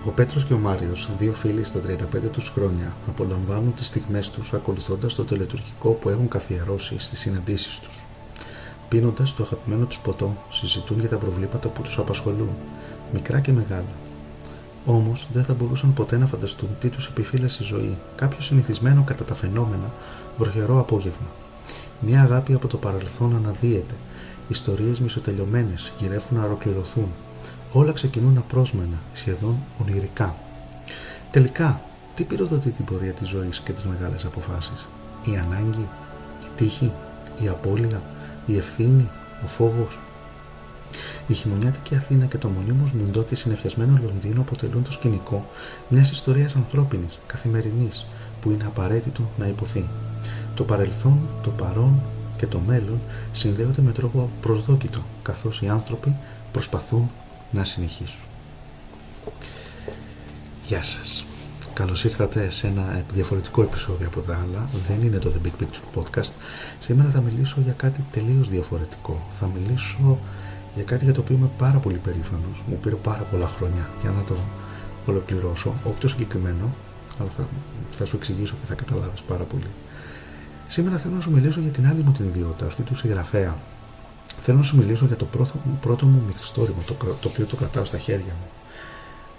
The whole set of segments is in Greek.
Ο Πέτρος και ο Μάριος, δύο φίλοι στα 35 τους χρόνια, απολαμβάνουν τις στιγμές τους ακολουθώντας το τελετουργικό που έχουν καθιερώσει στις συναντήσεις τους. Πίνοντας το αγαπημένο τους ποτό, συζητούν για τα προβλήματα που τους απασχολούν, μικρά και μεγάλα. Όμως δεν θα μπορούσαν ποτέ να φανταστούν τι τους επιφύλασε η ζωή, κάποιο συνηθισμένο κατά τα φαινόμενα βροχερό απόγευμα. Μια αγάπη από το παρελθόν αναδύεται, ιστορίες μισοτελειωμένες γυρεύουν να ολοκληρωθούν. Όλα ξεκινούν απρόσμενα, σχεδόν ονειρικά. Τελικά, τι πυροδοτεί την πορεία της ζωής και τις μεγάλες αποφάσεις? Η ανάγκη, η τύχη, η απώλεια, η ευθύνη, ο φόβος? Η χειμωνιάτικη Αθήνα και το μονίμως μουντό και συννεφιασμένο Λονδίνο αποτελούν το σκηνικό μιας ιστορίας ανθρώπινης, καθημερινής, που είναι απαραίτητο να υποθεί. Το παρελθόν, το παρόν και το μέλλον συνδέονται με τρόπο προσδόκητο, καθώς οι άνθρωποι προσπαθούν να συνεχίσουν. Γεια σας. Καλώς ήρθατε σε ένα διαφορετικό επεισόδιο από τα άλλα. Δεν είναι το The Big Picture Podcast. Σήμερα θα μιλήσω για κάτι τελείως διαφορετικό. Θα μιλήσω για κάτι για το οποίο είμαι πάρα πολύ περήφανος. Μου πήρε πάρα πολλά χρόνια για να το ολοκληρώσω. Όχι το συγκεκριμένο, αλλά θα σου εξηγήσω και θα καταλάβεις πάρα πολύ. Σήμερα θέλω να σου μιλήσω για την άλλη μου την ιδιότητα, αυτή του συγγραφέα. Θέλω να σου μιλήσω για το πρώτο μου μυθιστόρημα, το οποίο το κρατάω στα χέρια μου.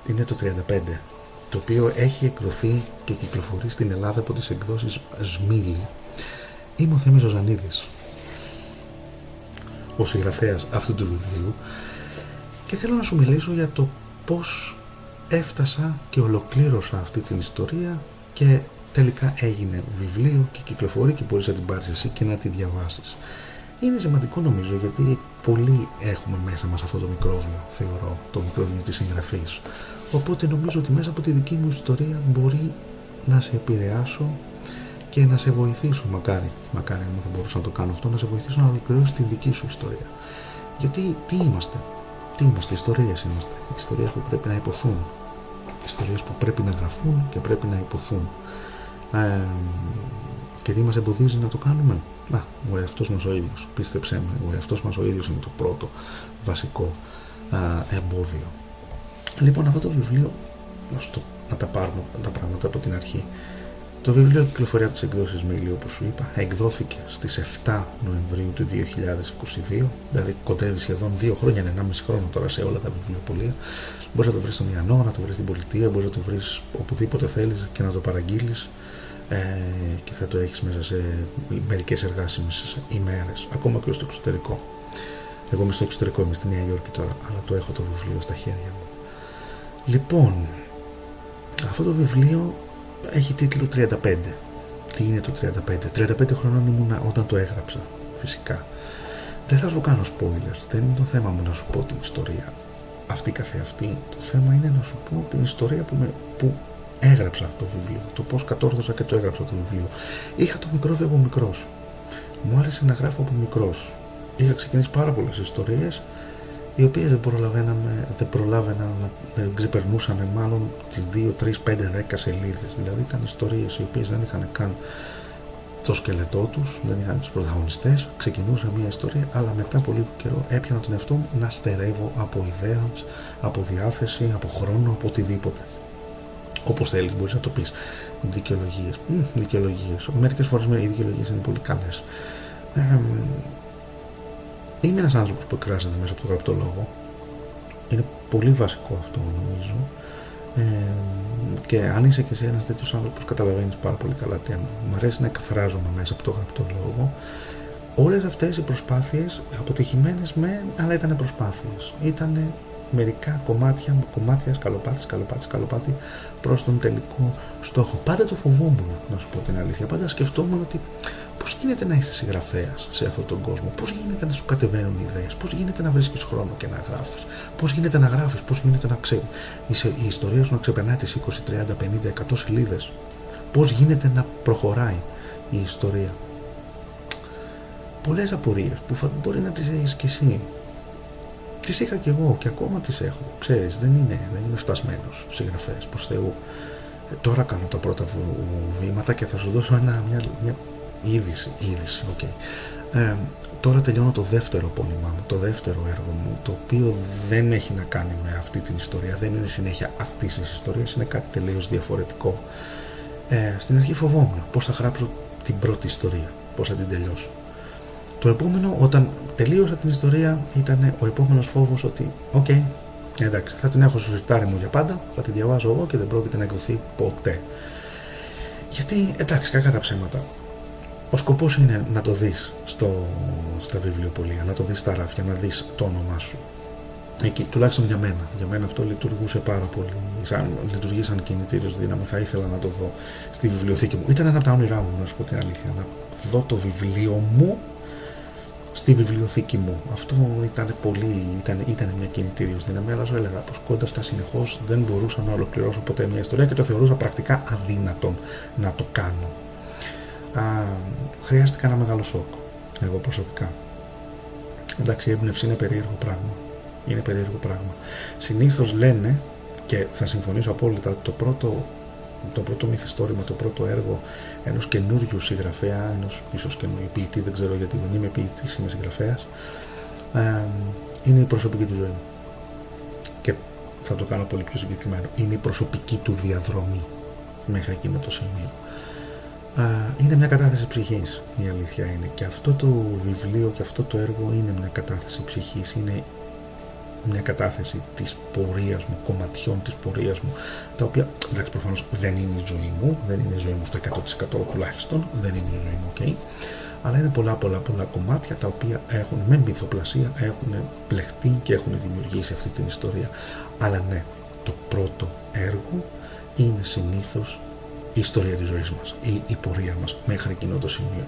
Είναι το 35, το οποίο έχει εκδοθεί και κυκλοφορεί στην Ελλάδα από τις εκδόσεις Σμίλη. Είμαι ο Θέμης Ζωζανίδης, ο συγγραφέας αυτού του βιβλίου, και θέλω να σου μιλήσω για το πώς έφτασα και ολοκλήρωσα αυτή την ιστορία και τελικά έγινε βιβλίο και κυκλοφορεί και μπορείς να την πάρεις εσύ και να την διαβάσεις. Είναι σημαντικό νομίζω, γιατί πολλοί έχουμε μέσα μας αυτό το μικρόβιο, θεωρώ, το μικρόβιο της συγγραφής. Οπότε νομίζω ότι μέσα από τη δική μου ιστορία μπορεί να σε επηρεάσω και να σε βοηθήσω, μακάρι αν θα μπορούσα να το κάνω αυτό, να σε βοηθήσω να ολοκληρώσεις τη δική σου ιστορία. Γιατί τι είμαστε, ιστορίες είμαστε, ιστορίες που πρέπει να υποθούν, ιστορίες που πρέπει να γραφούν και πρέπει να υποθούν. Και τι μας εμποδίζει να το κάνουμε? Ο εαυτός μας ο ίδιος, πίστεψέ με, ο εαυτός μας ο ίδιος είναι το πρώτο βασικό εμπόδιο. Λοιπόν, αυτό το βιβλίο, να τα πάρουμε τα πράγματα από την αρχή. Το βιβλίο κυκλοφορεί από τις εκδόσεις Μίλη, όπως σου είπα. Εκδόθηκε στις 7 Νοεμβρίου του 2022, δηλαδή κοντεύει σχεδόν 2 χρόνια, 1,5 χρόνο τώρα σε όλα τα βιβλιοπωλεία. Μπορείς να το βρεις στον Ιαννό, να το βρεις στην Πολιτεία, μπορείς να το βρεις οπουδήποτε θέλεις και να το παραγγείλεις, και θα το έχεις μέσα σε μερικές εργάσιμες ημέρες, ακόμα και στο εξωτερικό. Εγώ είμαι στο εξωτερικό, είμαι στη Νέα Υόρκη τώρα, αλλά το έχω το βιβλίο στα χέρια μου. Λοιπόν, αυτό το βιβλίο έχει τίτλο 35. Τι είναι το 35? 35 χρονών ήμουνα όταν το έγραψα, φυσικά. Δεν θα σου κάνω spoilers, δεν είναι το θέμα μου να σου πω την ιστορία αυτή καθεαυτή. Το θέμα είναι να σου πω την ιστορία που έγραψα το βιβλίο, το πώς κατόρθωσα και το έγραψα το βιβλίο. Είχα το μικρόβιο από μικρός. Μου άρεσε να γράφω από μικρός. Είχα ξεκινήσει πάρα πολλές ιστορίες, οι οποίες δεν ξεπερνούσαν μάλλον τις 2, 3, 5, 10 σελίδες. Δηλαδή ήταν ιστορίες οι οποίες δεν είχαν καν το σκελετό τους, δεν είχαν τους πρωταγωνιστές. Ξεκινούσα μια ιστορία, αλλά μετά από λίγο καιρό έπιανα τον εαυτό μου να στερεύω από ιδέες, από διάθεση, από χρόνο, από οτιδήποτε. Όπως θέλεις, μπορείς να το πεις. Δικαιολογίες. Μερικές φορές οι δικαιολογίες είναι πολύ καλές. Είμαι ένας άνθρωπος που εκφράζεται μέσα από το γραπτό λόγο. Είναι πολύ βασικό αυτό, νομίζω. Και αν είσαι και εσύ ένας τέτοιος άνθρωπος, καταλαβαίνεις πάρα πολύ καλά τι εννοώ. Μου αρέσει να εκφράζομαι μέσα από το γραπτό λόγο. Όλες αυτές οι προσπάθειες, αποτυχημένες αλλά ήταν προσπάθειες. Ήτανε μερικά κομμάτια, σκαλοπάτι προς τον τελικό στόχο. Πάντα το φοβόμουν, να σου πω την αλήθεια. Πάντα σκεφτόμουν ότι πώς γίνεται να είσαι συγγραφέας σε αυτόν τον κόσμο, πώς γίνεται να σου κατεβαίνουν ιδέες, πώς γίνεται να βρίσκεις χρόνο και να γράφεις, πώς γίνεται να γράφεις, πώς γίνεται η ιστορία σου να ξεπερνάει τις 20, 30, 50, 100 σελίδες, πώς γίνεται να προχωράει η ιστορία. Πολλές απορίες που μπορεί να τις έχεις κι εσύ. Τις είχα κι εγώ και ακόμα τις έχω. Ξέρεις, δεν είμαι φτασμένος συγγραφέας προς Θεού. Τώρα κάνω τα πρώτα βήματα και θα σου δώσω μια είδηση. Okay. τώρα τελειώνω το δεύτερο πόνημά μου, το δεύτερο έργο μου, το οποίο δεν έχει να κάνει με αυτή την ιστορία, δεν είναι συνέχεια αυτής της ιστορίας, είναι κάτι τελείως διαφορετικό. Στην αρχή φοβόμουν πώς θα γράψω την πρώτη ιστορία, πώς θα την τελειώσω. Το επόμενο, όταν τελείωσα την ιστορία, ήταν ο επόμενος φόβος ότι εντάξει, θα την έχω στο σιρτάρι μου για πάντα, θα την διαβάζω εγώ και δεν πρόκειται να εκδοθεί ποτέ. Γιατί, εντάξει, κακά τα ψέματα, ο σκοπός είναι να το δεις στα βιβλιοπωλεία, να το δεις στα ράφια, να δεις το όνομά σου. Εκεί, τουλάχιστον για μένα. Για μένα αυτό λειτουργούσε πάρα πολύ. Λειτουργεί σαν κινητήριος δύναμη. Θα ήθελα να το δω στη βιβλιοθήκη μου. Ήταν ένα από τα όνειρά μου, να σου πω την αλήθεια. Να δω το βιβλίο μου στη βιβλιοθήκη μου. Αυτό ήταν μια κινητήριος δύναμη. Αλλά σου έλεγα πως κόνταυστα συνεχώς δεν μπορούσα να ολοκληρώσω ποτέ μια ιστορία και το θεωρούσα πρακτικά αδύνατον να το κάνω. Χρειάστηκα ένα μεγάλο σοκ. Εγώ προσωπικά. Εντάξει, η έμπνευση είναι περίεργο πράγμα. Είναι περίεργο πράγμα. Συνήθως λένε, και θα συμφωνήσω απόλυτα, ότι το πρώτο μυθιστόρημα, το πρώτο έργο ενός καινούριου συγγραφέα, ενός ίσως καινούριου ποιητή, δεν ξέρω γιατί δεν είμαι ποιητής, είμαι συγγραφέας, είναι η προσωπική του ζωή. Και θα το κάνω πολύ πιο συγκεκριμένο. Είναι η προσωπική του διαδρομή μέχρι εκείνο το σημείο. Είναι μια κατάθεση ψυχής, η αλήθεια είναι. Και αυτό το βιβλίο και αυτό το έργο είναι μια κατάθεση ψυχής. Είναι μια κατάθεση της πορείας μου, κομματιών της πορείας μου, τα οποία, εντάξει, προφανώς δεν είναι η ζωή μου, δεν είναι η ζωή μου στο 100% τουλάχιστον, δεν είναι η ζωή μου, αλλά είναι πολλά κομμάτια τα οποία έχουν με μυθοπλασία, έχουν πλεχτεί και έχουν δημιουργήσει αυτή την ιστορία. Αλλά ναι, το πρώτο έργο είναι συνήθως η ιστορία της ζωής μας ή η πορεία μας μέχρι εκείνο το σημείο.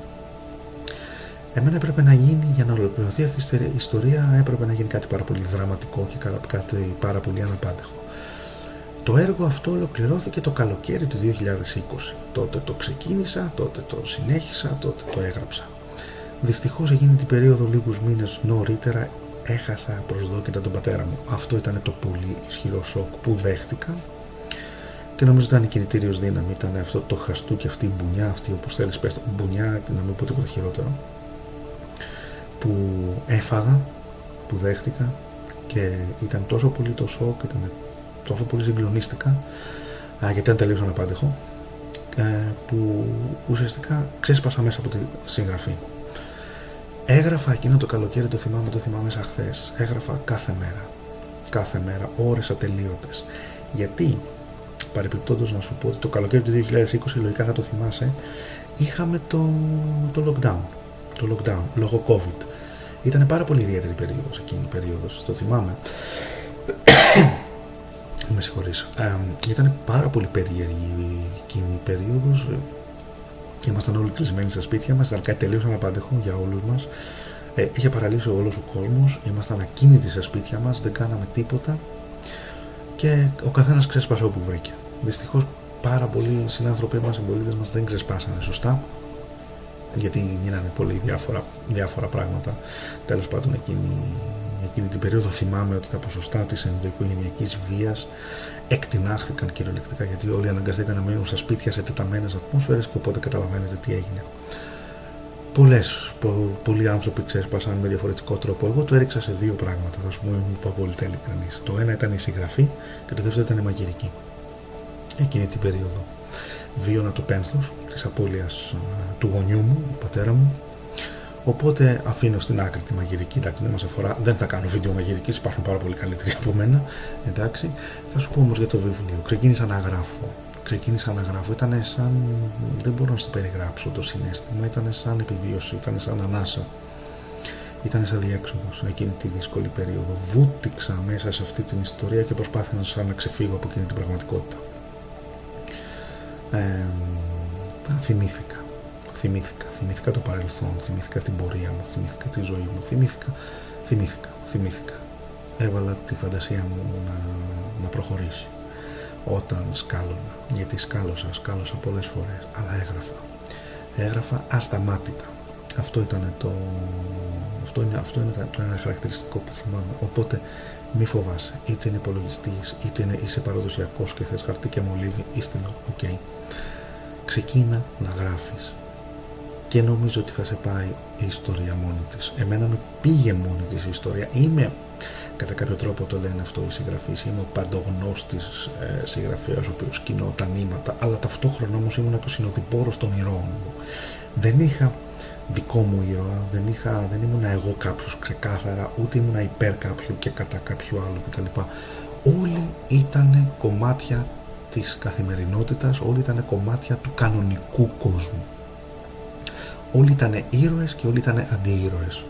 Εμένα έπρεπε να γίνει, για να ολοκληρωθεί αυτή η ιστορία, έπρεπε να γίνει κάτι πάρα πολύ δραματικό και κάτι πάρα πολύ αναπάντεχο. Το έργο αυτό ολοκληρώθηκε το καλοκαίρι του 2020. Τότε το ξεκίνησα, τότε το συνέχισα, τότε το έγραψα. Δυστυχώς εκείνη την περίοδο, λίγους μήνες νωρίτερα, έχασα προσδόκητα τον πατέρα μου. Αυτό ήταν το πολύ ισχυρό σοκ που δέχτηκα. Και νομίζω ήταν η κινητήριος δύναμη, ήταν αυτό το χαστούκι, αυτή η μπουνιά, αυτή όπως θέλεις πες το, μπουνιά, να μην πω τίποτα χειρότερο, που έφαγα, που δέχτηκα και ήταν τόσο πολύ το σοκ, ήταν τόσο πολύ συγκλονίστηκα, γιατί ήταν τελείως αναπάντεχο, που ουσιαστικά ξέσπασα μέσα από τη συγγραφή. Έγραφα εκείνο το καλοκαίρι, το θυμάμαι σαν χθες, έγραφα κάθε μέρα, ώρες ατελείωτες. Γιατί, παρεπιπτόντως να σου πω ότι το καλοκαίρι του 2020, λογικά θα το θυμάσαι, είχαμε το lockdown, λόγω COVID. Ήταν πάρα πολύ ιδιαίτερη περίοδος εκείνη η περίοδος, το θυμάμαι. Με συγχωρείς. Ήταν πάρα πολύ περίεργη εκείνη η περίοδος. Ήμασταν όλοι κλεισμένοι στα σπίτια μας, ήταν κάτι τελείως αναπάντεχο για όλους μας. Είχε παραλύσει όλος ο κόσμος, ήμασταν ακίνητοι στα σπίτια μας, δεν κάναμε τίποτα και ο καθένας ξέσπασε όπου βρήκε. Δυστυχώς πάρα πολλοί συνάνθρωποι μας, συμπολίτες μας δεν ξεσπάσανε σωστά, γιατί γίνανε πολύ διάφορα πράγματα. Τέλος πάντων, εκείνη την περίοδο θυμάμαι ότι τα ποσοστά της ενδοοικογενειακής βίας εκτινάχθηκαν κυριολεκτικά, γιατί όλοι αναγκαστήκαν να μένουν στα σπίτια σε τεταμένες ατμόσφαιρες και οπότε καταλαβαίνετε τι έγινε. Πολλοί άνθρωποι ξέσπασαν με διαφορετικό τρόπο. Εγώ το έριξα σε δύο πράγματα, θα σου πω απόλυτα ειλικρινής. Το ένα ήταν η συγγραφή και το δεύτερο ήταν η μαγειρική. Εκείνη την περίοδο βίωνα το πένθος της απώλειας του γονιού μου, του πατέρα μου. Οπότε αφήνω στην άκρη τη μαγειρική, εντάξει, δεν μας αφορά, δεν θα κάνω βίντεο μαγειρικής, υπάρχουν πάρα πολύ καλύτεροι από μένα, εντάξει. Θα σου πω όμως για το βιβλίο. Ξεκίνησα να γράφω, ήταν σαν, δεν μπορώ να σου περιγράψω το συναίσθημα, ήταν σαν επιβίωση, ήταν σαν ανάσα. Ήταν σαν διέξοδος εκείνη τη δύσκολη περίοδο. Βούτυξα μέσα σε αυτή την ιστορία και προσπάθησα να ξεφύγω από εκείνη την πραγματικότητα. Θυμήθηκα το παρελθόν, θυμήθηκα την πορεία μου, θυμήθηκα τη ζωή μου, θυμήθηκα. Έβαλα τη φαντασία μου να προχωρήσει όταν σκάλωνα, γιατί σκάλωσα πολλές φορές, αλλά έγραφα ασταμάτητα. Αυτό είναι το ένα χαρακτηριστικό που θυμάμαι. Οπότε μη φοβάσαι, είτε είναι υπολογιστής, είτε είσαι παραδοσιακός και θες χαρτί και μολύβι, είστε ok. Ξεκίνα να γράφεις. και νομίζω ότι θα σε πάει η ιστορία μόνη της. Εμένα με πήγε μόνη της η ιστορία. Είμαι, κατά κάποιο τρόπο το λένε αυτό οι συγγραφείς, είμαι ο παντογνώστης συγγραφέας ο οποίος κοινώ τα νήματα, αλλά ταυτόχρονα όμως ήμουν και ο συνοδοιπόρος των ηρώων μου. Δεν είχα δικό μου ήρωα, δεν ήμουν εγώ κάποιος ξεκάθαρα, ούτε ήμουν υπέρ κάποιου και κατά κάποιου άλλου κτλ. Όλοι ήταν κομμάτια της καθημερινότητας, όλοι ήταν κομμάτια του κανονικού κόσμου. Όλοι ήταν ήρωες και όλοι ήταν αντιήρωες.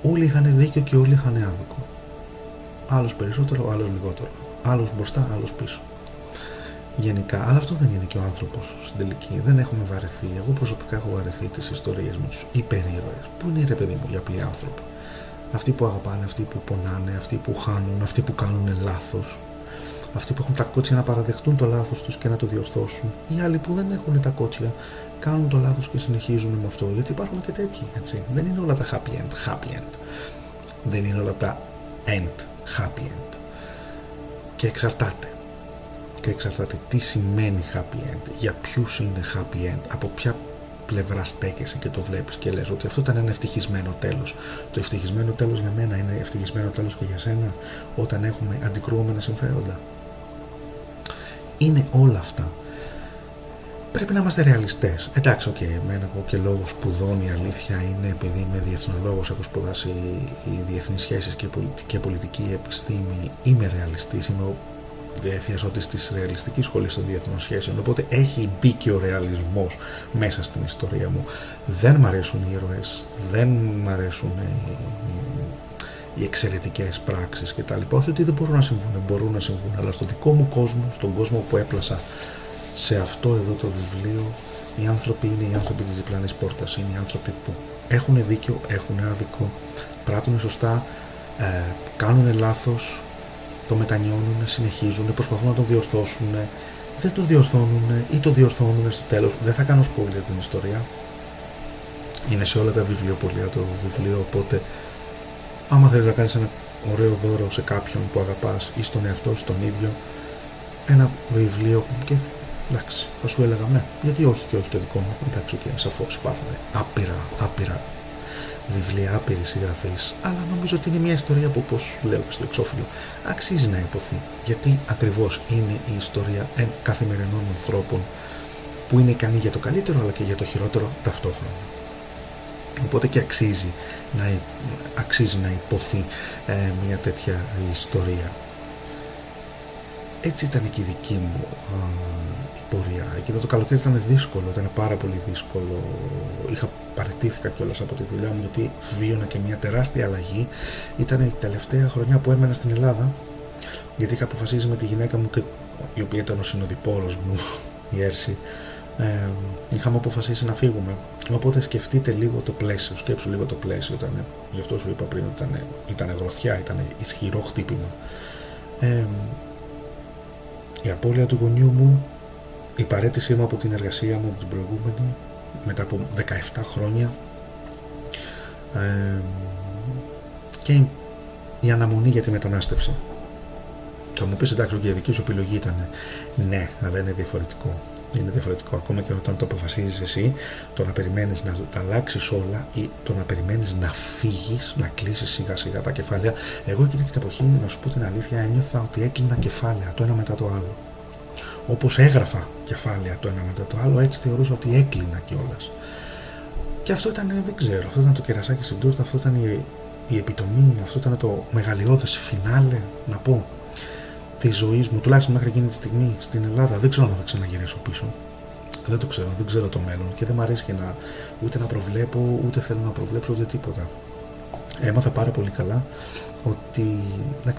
Όλοι είχαν δίκιο και όλοι είχαν άδικο. Άλλος περισσότερο, άλλος λιγότερο. Άλλος μπροστά, άλλος πίσω. Γενικά, αλλά αυτό δεν είναι και ο άνθρωπος στην τελική. Δεν έχουμε βαρεθεί. Εγώ προσωπικά έχω βαρεθεί τις ιστορίες με τους υπερήρωες. Πού είναι, ρε παιδί μου, οι απλοί άνθρωποι? Αυτοί που αγαπάνε, αυτοί που πονάνε, αυτοί που χάνουν, αυτοί που κάνουν λάθος. Αυτοί που έχουν τα κότσια να παραδεχτούν το λάθος τους και να το διορθώσουν. Οι άλλοι που δεν έχουν τα κότσια, κάνουν το λάθος και συνεχίζουν με αυτό. Γιατί υπάρχουν και τέτοιοι, έτσι. Δεν είναι όλα τα happy end. Δεν είναι όλα τα happy end. Και εξαρτάται. Τι σημαίνει happy end, για ποιους είναι happy end, από ποια πλευρά στέκεσαι και το βλέπεις και λες ότι αυτό ήταν ένα ευτυχισμένο τέλος. Το ευτυχισμένο τέλος για μένα είναι ευτυχισμένο τέλος και για σένα όταν έχουμε αντικρουόμενα συμφέροντα. Είναι όλα αυτά. Πρέπει να είμαστε ρεαλιστές. Εντάξει, εμένα εγώ και λόγω σπουδών η αλήθεια είναι, επειδή είμαι διεθνολόγος, έχω σπουδάσει οι διεθνείς σχέσεις και πολιτική επιστήμη, είμαι ρεαλιστής, είμαι ο θειασότης της ρεαλιστικής σχολής των διεθνών σχέσεων, οπότε έχει μπει και ο ρεαλισμός μέσα στην ιστορία μου. Δεν μ' αρέσουν οι ήρωες, δεν μ' αρέσουν οι εξαιρετικές πράξεις κτλ. Όχι ότι δεν μπορούν να συμβούν, αλλά στο δικό μου κόσμο, στον κόσμο που έπλασα σε αυτό εδώ το βιβλίο, οι άνθρωποι είναι οι άνθρωποι της διπλανής πόρτας. Είναι οι άνθρωποι που έχουν δίκιο, έχουν άδικο, πράττουν σωστά, κάνουν λάθος, το μετανιώνουν, συνεχίζουν, προσπαθούν να το διορθώσουν, δεν το διορθώνουν ή το διορθώνουν στο τέλος. Δεν θα κάνω spoiler την ιστορία. Είναι σε όλα τα βιβλιοπωλεία το βιβλίο, οπότε άμα θέλεις να κάνεις ένα ωραίο δώρο σε κάποιον που αγαπάς ή στον εαυτό σου τον ίδιο, ένα βιβλίο, και εντάξει, θα σου έλεγα ναι, γιατί όχι και όχι το δικό μου, εντάξει, και σαφώς υπάρχουν άπειρα βιβλία, άπειροι συγγραφείς, αλλά νομίζω ότι είναι μια ιστορία που, όπως λέω και στο εξώφυλλο, αξίζει να υποθεί, γιατί ακριβώς είναι η ιστορία καθημερινών ανθρώπων που είναι ικανοί για το καλύτερο αλλά και για το χειρότερο ταυτόχρονα. Οπότε και αξίζει να υποθεί μια τέτοια ιστορία. Έτσι ήταν και η δική μου πορεία. Εκείνο το καλοκαίρι ήταν δύσκολο, ήταν πάρα πολύ δύσκολο. Παραιτήθηκα κιόλας από τη δουλειά μου, γιατί βίωνα και μια τεράστια αλλαγή. Ήταν η τελευταία χρονιά που έμενα στην Ελλάδα, γιατί είχα αποφασίσει με τη γυναίκα μου, η οποία ήταν ο συνοδοιπόρος μου, η Έρση, είχαμε αποφασίσει να φύγουμε. Οπότε σκεφτείτε λίγο το πλαίσιο, σκέψου λίγο το πλαίσιο. Γι' αυτό σου είπα πριν ότι ήταν γροθιά, ήταν ισχυρό χτύπημα. Η απώλεια του γονιού μου, η παραίτησή μου από την εργασία μου, την προηγούμενη, μετά από 17 χρόνια, και η αναμονή για τη μετανάστευση. Θα μου πεις, εντάξει, και η δική σου επιλογή ήταν ναι, αλλά είναι διαφορετικό. Είναι διαφορετικό ακόμα και όταν το αποφασίζεις εσύ, το να περιμένεις να τα αλλάξεις όλα ή το να περιμένεις να φύγεις, να κλείσεις σιγά σιγά τα κεφάλαια. Εγώ εκείνη την εποχή, να σου πω την αλήθεια, ένιωθα ότι έκλεινα κεφάλαια το ένα μετά το άλλο. Όπως έγραφα κεφάλαια το ένα μετά το άλλο, έτσι θεωρούσα ότι έκλεινα κιόλας. Και αυτό ήταν, δεν ξέρω, αυτό ήταν το κερασάκι στην τούρτα, αυτό ήταν η επιτομή, αυτό ήταν το μεγαλειώδες φινάλε, να πω, της ζωής μου, τουλάχιστον μέχρι εκείνη τη στιγμή στην Ελλάδα. Δεν ξέρω αν θα ξαναγυρίσω πίσω. Δεν το ξέρω, δεν ξέρω το μέλλον και δεν μου αρέσει και ούτε να προβλέπω, ούτε θέλω να προβλέψω, ούτε τίποτα. Έμαθα πάρα πολύ καλά ότι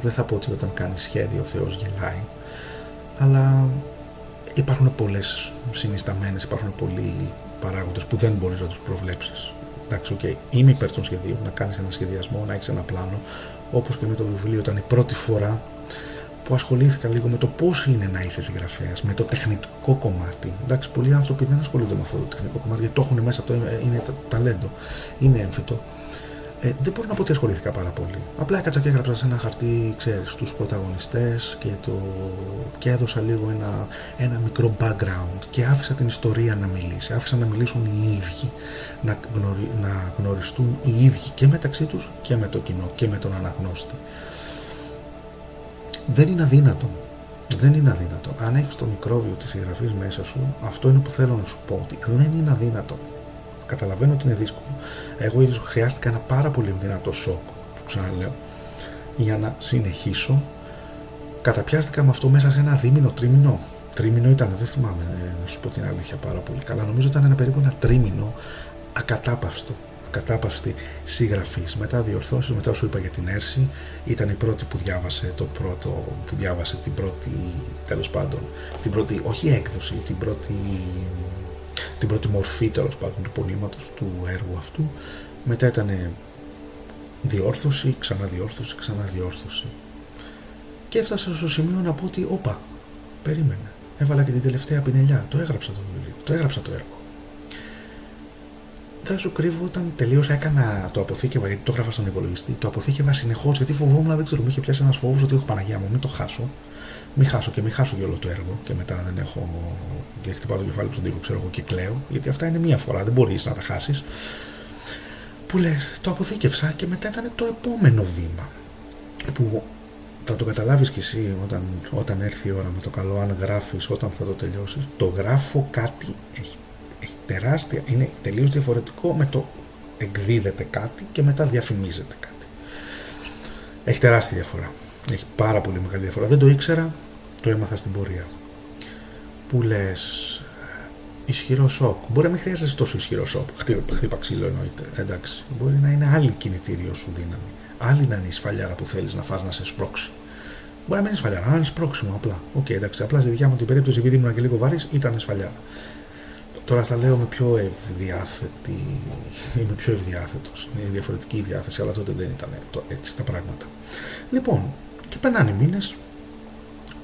δεν θα πω ότι όταν κάνει σχέδιο ο Θεός γελάει, αλλά υπάρχουν πολλές συνισταμένες, υπάρχουν πολλοί παράγοντες που δεν μπορείς να τους προβλέψεις. Εντάξει, είμαι υπέρ των σχεδίων, να κάνεις ένα σχεδιασμό, να έχεις ένα πλάνο, όπως και με το βιβλίο. Ήταν η πρώτη φορά που ασχολήθηκα λίγο με το πώς είναι να είσαι συγγραφέας, με το τεχνητικό κομμάτι. Εντάξει, πολλοί άνθρωποι δεν ασχολούνται με αυτό το τεχνικό κομμάτι, γιατί το έχουν μέσα, είναι ταλέντο, είναι έμφυτο. Δεν μπορώ να πω ότι ασχολήθηκα πάρα πολύ. Απλά έκατσα και έγραψα σε ένα χαρτί, ξέρεις, τους πρωταγωνιστές και έδωσα λίγο ένα μικρό background και άφησα την ιστορία να μιλήσει. Άφησα να μιλήσουν οι ίδιοι, να γνωριστούν οι ίδιοι και μεταξύ τους και με το κοινό και με τον αναγνώστη. Δεν είναι αδύνατον. Δεν είναι αδύνατον. Αν έχεις το μικρόβιο της συγγραφής μέσα σου, αυτό είναι που θέλω να σου πω, ότι δεν είναι αδύνατον. Καταλαβαίνω ότι είναι δύσκολο. Εγώ ίδιος χρειάστηκα ένα πάρα πολύ δυνατό σοκ, που ξαναλέω, για να συνεχίσω. Καταπιάστηκα με αυτό μέσα σε ένα δίμηνο, τρίμηνο. Τρίμηνο ήταν, δεν θυμάμαι να σου πω την αλήθεια πάρα πολύ καλά. Νομίζω ήταν περίπου ένα τρίμηνο ακατάπαυστη συγγραφής. Μετά διορθώσεις, μετά σου είπα για την Έρση, ήταν η πρώτη που διάβασε την πρώτη, τέλος πάντων, την πρώτη, όχι έκδοση, την πρώτη μορφή, τέλος πάντων, του πονήματος, του έργου αυτού. Μετά ήταν διόρθωση, ξαναδιόρθωση. Και έφτασα στο σημείο να πω ότι, όπα, περίμενε. Έβαλα και την τελευταία πινελιά. Το έγραψα το βιβλίο, το έγραψα το έργο. Δεν σου κρύβω, όταν τελείωσα, έκανα το αποθήκευα, γιατί το έγραφα στον υπολογιστή. Το αποθήκευα συνεχώς, γιατί φοβόμουν, δεν ξέρω, μου είχε πιάσει ένας φόβος ότι έχω Παναγία μου, μην το χάσω. Μην χάσω και όλο το έργο και μετά δεν έχω. Και χτυπάω το κεφάλι στον τοίχο, ξέρω εγώ, και κλαίω. Γιατί αυτά είναι μία φορά, δεν μπορείς να τα χάσεις. Που λες, το αποθήκευσα και μετά ήταν το επόμενο βήμα. Που θα το καταλάβεις κι εσύ όταν έρθει η ώρα με το καλό, αν γράφεις, όταν θα το τελειώσεις. Το γράφω κάτι, έχει τεράστια, είναι τελείως διαφορετικό με το εκδίδεται κάτι και μετά διαφημίζεται κάτι. Έχει τεράστια διαφορά. Έχει πάρα πολύ μεγάλη διαφορά. Δεν το ήξερα, το έμαθα στην πορεία. Που λες, ισχυρό σοκ. Μπορεί να μην χρειάζεσαι τόσο ισχυρό σοκ. Χτύπα ξύλο εννοείται. Εντάξει. Μπορεί να είναι άλλη κινητήριο σου δύναμη. Άλλη να είναι η σφαλιάρα που θέλεις να φας να σε σπρώξει. Μπορεί να μην είναι σφαλιάρα, να είναι σπρώξιμο απλά. Οκ, εντάξει. Απλά στη δικιά μου την περίπτωση, επειδή ήμουν και λίγο βαρύς, ήταν σφαλιάρα. Τώρα στα λέω με πιο ευδιάθετη. Είμαι πιο ευδιάθετος. Είναι διαφορετική η διάθεση, αλλά τότε δεν ήταν έτσι τα πράγματα. Λοιπόν, και περνάνε οι μήνες.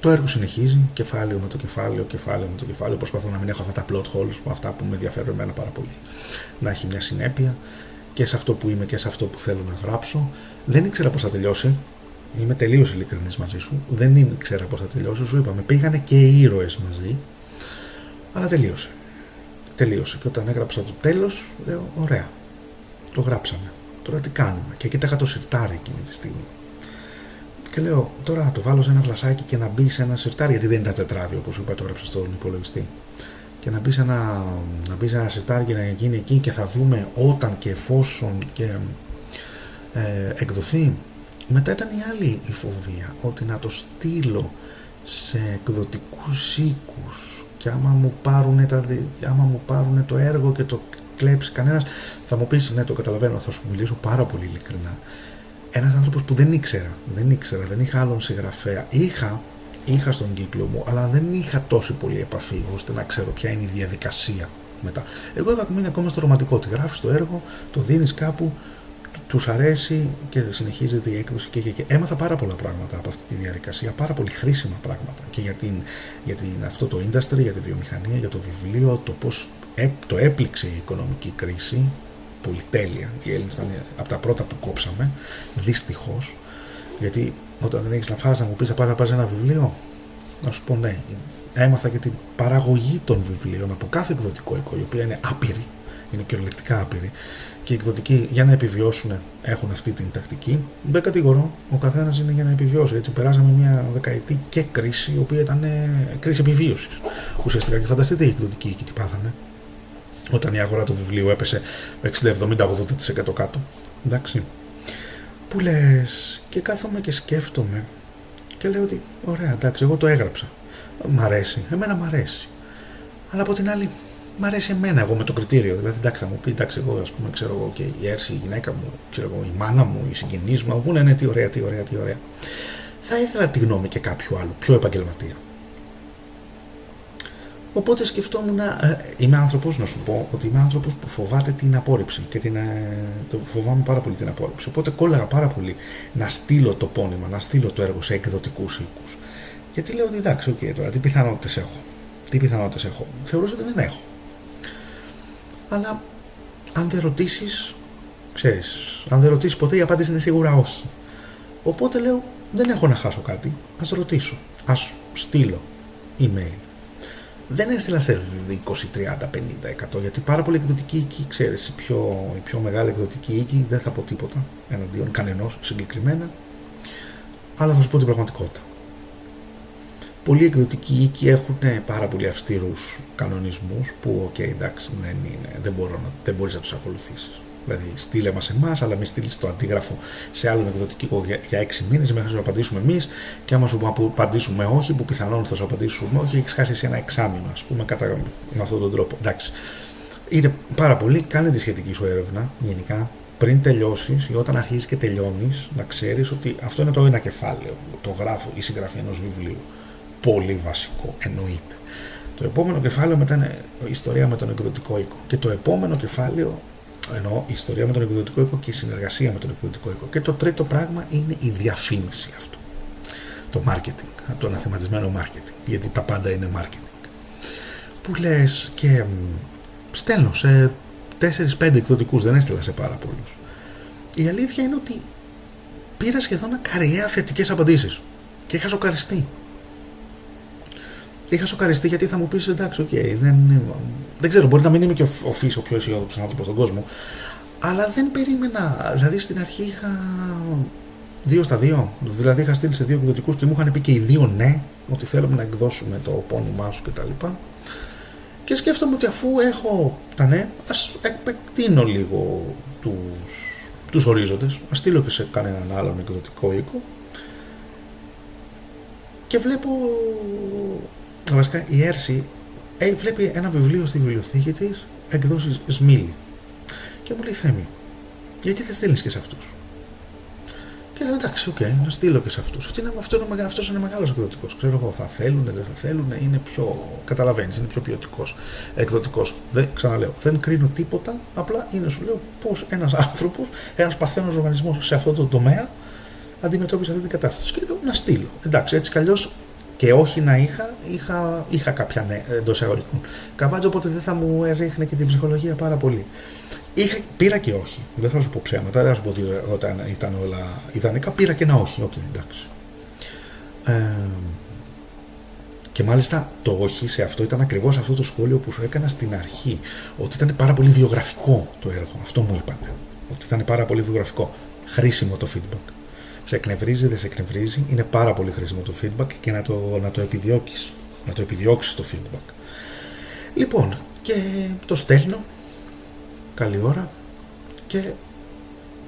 Το έργο συνεχίζει, κεφάλαιο με το κεφάλαιο. Προσπαθώ να μην έχω αυτά τα plot holes, αυτά που με ενδιαφέρουν εμένα πάρα πολύ. Να έχει μια συνέπεια και σε αυτό που είμαι και σε αυτό που θέλω να γράψω. Δεν ήξερα πώς θα τελειώσει. Είμαι τελείως ειλικρινής μαζί σου. Δεν ήξερα πώς θα τελειώσει. Σου είπαμε, πήγανε και οι ήρωες μαζί. Αλλά τελείωσε. Και όταν έγραψα το τέλος, λέω: ωραία, το γράψαμε. Τώρα τι κάνουμε? Και κοίταγα το σιρτάρι εκείνη τη στιγμή. Και λέω: τώρα να το βάλω σε ένα γλασάκι και να μπει σε ένα σιρτάρι, γιατί δεν ήταν τετράδιο, όπως σου είπα, το έγραψα στον υπολογιστή. Και να μπει σε ένα σιρτάρι και να γίνει εκεί και θα δούμε όταν και εφόσον και εκδοθεί. Μετά ήταν η άλλη η φοβία, ότι να το στείλω σε εκδοτικούς οίκους και άμα μου πάρουν το έργο και το κλέψει κανένας, θα μου πεις: ναι, το καταλαβαίνω, θα σου μιλήσω πάρα πολύ ειλικρινά. Ένας άνθρωπος που δεν ήξερα, δεν είχα άλλον συγγραφέα. Είχα στον κύκλο μου, αλλά δεν είχα τόση πολύ επαφή ώστε να ξέρω ποια είναι η διαδικασία μετά. Εγώ είχα μείνει ακόμα στο ρομαντικό, ότι γράφεις το έργο, το δίνεις κάπου, τους αρέσει και συνεχίζεται η έκδοση και έμαθα πάρα πολλά πράγματα από αυτή τη διαδικασία, πάρα πολύ χρήσιμα πράγματα και για αυτό το industry, για τη βιομηχανία, για το βιβλίο, το πώς το έπληξε η οικονομική κρίση. Πολυτέλεια. Οι Έλληνες ήταν από τα πρώτα που κόψαμε, δυστυχώς, γιατί όταν δεν έχεις να φας, να μου πεις: να πάρεις ένα βιβλίο, να σου πω ναι. Έμαθα και την παραγωγή των βιβλίων από κάθε εκδοτικό οίκο, η οποία είναι άπειρη, είναι κυριολεκτικά άπειρη, και οι εκδοτικοί για να επιβιώσουν έχουν αυτή την τακτική. Δεν κατηγορώ, ο καθένας είναι για να επιβιώσει. Έτσι, περάσαμε μια δεκαετή και κρίση, η οποία ήταν κρίση επιβίωσης ουσιαστικά. Και φανταστείτε οι εκδοτικοί εκεί τι πάθανε. Όταν η αγορά του βιβλίου έπεσε 60, 70, 80% κάτω. Εντάξει. Που λες, και κάθομαι και σκέφτομαι και λέω ότι ωραία, εντάξει, εγώ το έγραψα. Μ' αρέσει, εμένα μ' αρέσει. Αλλά από την άλλη, μ' αρέσει εμένα, εγώ με το κριτήριο. Δηλαδή, εντάξει, θα μου πει, εντάξει, εγώ ας πούμε, ξέρω εγώ, και η Έρση, η γυναίκα μου, ξέρω εγώ, η μάνα μου, οι συγγενείς μου, μου λένε τι ωραία. Θα ήθελα τη γνώμη και κάποιου άλλου, πιο επαγγελματία. Οπότε σκεφτόμουν, είμαι άνθρωπος, να σου πω ότι είμαι άνθρωπος που φοβάται την απόρριψη και φοβάμαι πάρα πολύ την απόρριψη. Οπότε κόλλαγα πάρα πολύ να στείλω το πόνημα, να στείλω το έργο σε εκδοτικούς οίκους. Γιατί λέω ότι εντάξει, τώρα τι πιθανότητες έχω. Θεωρούσα ότι δεν έχω. Αλλά αν δεν ρωτήσεις, ξέρεις, αν δεν ρωτήσεις ποτέ η απάντηση είναι σίγουρα όχι. Οπότε λέω, δεν έχω να χάσω κάτι, ας ρωτήσω, ας στείλω email. Δεν έστειλα σε 20, 30, 50%, γιατί πάρα πολλοί εκδοτικοί οίκοι, ξέρεις, η πιο μεγάλη εκδοτική οίκη, δεν θα πω τίποτα εναντίον κανενός συγκεκριμένα, αλλά θα σου πω την πραγματικότητα. Πολλοί εκδοτικοί οίκοι έχουν πάρα πολύ αυστηρούς κανονισμούς που, εντάξει, δεν μπορείς να τους ακολουθήσεις. Δηλαδή, στείλε μας εμάς, αλλά μην στείλεις το αντίγραφο σε άλλον εκδοτικό για 6 μήνες μέχρι να σου απαντήσουμε εμείς. Και άμα σου απαντήσουμε όχι, που πιθανόν θα σου απαντήσουμε όχι, έχεις χάσει ένα εξάμηνο, ας πούμε, με αυτόν τον τρόπο. Εντάξει. Είναι πάρα πολύ, κάνε τη σχετική σου έρευνα γενικά πριν τελειώσεις ή όταν αρχίζεις και τελειώνεις, να ξέρεις ότι αυτό είναι το ένα κεφάλαιο. Το γράφω, η συγγραφή ενός βιβλίου. Πολύ βασικό, εννοείται. Το επόμενο κεφάλαιο μετά είναι η ιστορία με τον εκδοτικό οίκο. Και το επόμενο κεφάλαιο, εννοώ η ιστορία με τον εκδοτικό οίκο και η συνεργασία με τον εκδοτικό οίκο. Και το τρίτο πράγμα είναι η διαφήμιση αυτού. Το marketing, το αναθεματισμένο marketing. Γιατί τα πάντα είναι marketing. Που λες και στέλνω σε 4-5 εκδοτικούς, δεν έστειλα σε πάρα πολλούς. Η αλήθεια είναι ότι πήρα σχεδόν ακαριαία θετικές απαντήσεις. Και είχα σοκαριστεί. Είχα σοκαριστεί γιατί θα μου πεις, εντάξει, δεν ξέρω, μπορεί να μην είμαι και ο πιο αισιόδοξος άνθρωπος στον κόσμο, αλλά δεν περίμενα. Δηλαδή στην αρχή είχα 2 στα 2, δηλαδή είχα στείλει σε 2 εκδοτικούς και μου είχαν πει και οι 2 ναι, ότι θέλουμε να εκδώσουμε το πόνημά σου κτλ. Και σκέφτομαι ότι αφού έχω τα ναι, ας επεκτείνω λίγο τους ορίζοντες, ας στείλω και σε κανέναν άλλον εκδοτικό οίκο. Και βλέπω, βασικά η Έρση βλέπει ένα βιβλίο στη βιβλιοθήκη της, εκδόσεις Σμίλη. Και μου λέει, Θέμη, γιατί δεν στέλνεις και σε αυτούς? Και λέω, εντάξει, να στείλω και σε αυτούς. Αυτός είναι μεγάλος εκδοτικός. Ξέρω εγώ, θα θέλουν, δεν θα θέλουν, είναι πιο, καταλαβαίνεις, είναι πιο ποιοτικός εκδοτικός. Ξαναλέω, δεν κρίνω τίποτα, απλά σου λέω πώς ένας άνθρωπος, ένας παρθένος οργανισμός σε αυτό το τομέα αντιμετώπισε αυτή την κατάσταση. Και λέω, να στείλω. Εντάξει, έτσι κι αλλιώς και όχι να είχα κάποια ναι εντός εισαγωγικών. Καβάτζο, οπότε δεν θα μου έριχνε και την ψυχολογία πάρα πολύ. Πήρα και όχι. Δεν θα σου πω ψέματα, δεν θα σου πω ότι όταν ήταν όλα ιδανικά, πήρα και ένα όχι. Εντάξει. Και μάλιστα το όχι σε αυτό ήταν ακριβώς αυτό το σχόλιο που σου έκανα στην αρχή. Ότι ήταν πάρα πολύ βιογραφικό το έργο. Αυτό μου είπανε. Ότι ήταν πάρα πολύ βιογραφικό. Χρήσιμο το feedback. Σε εκνευρίζει, δεν σε εκνευρίζει. Είναι πάρα πολύ χρήσιμο το feedback και να το επιδιώκεις. Να το επιδιώξεις το feedback. Λοιπόν, και το στέλνω. Καλή ώρα. Και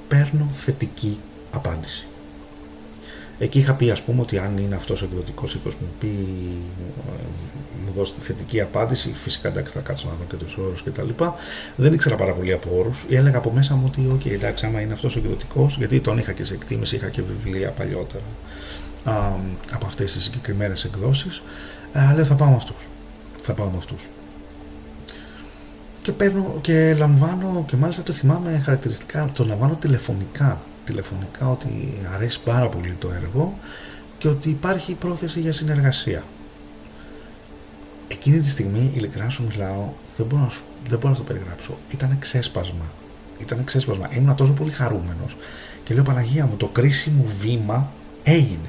παίρνω θετική απάντηση. Εκεί είχα πει, ας πούμε, ότι αν είναι αυτός ο εκδοτικός οίκος μου δώσει τη θετική απάντηση, φυσικά εντάξει θα κάτσω να δω και τους όρους κτλ. Δεν ήξερα πάρα πολύ από όρους. Έλεγα από μέσα μου ότι, εντάξει, άμα είναι αυτός ο εκδοτικός, γιατί τον είχα και σε εκτίμηση, είχα και βιβλία παλιότερα από αυτές τις συγκεκριμένες εκδόσεις, λέω θα πάω με αυτούς. Και παίρνω και λαμβάνω, και μάλιστα το θυμάμαι χαρακτηριστικά, το λαμβάνω τηλεφωνικά ότι αρέσει πάρα πολύ το έργο και ότι υπάρχει πρόθεση για συνεργασία. Εκείνη τη στιγμή, ειλικρινά σου μιλάω, δεν μπορώ να το περιγράψω. Ήταν ξέσπασμα. Ήμουν τόσο πολύ χαρούμενος και λέω, Παναγία μου, το κρίσιμο βήμα έγινε.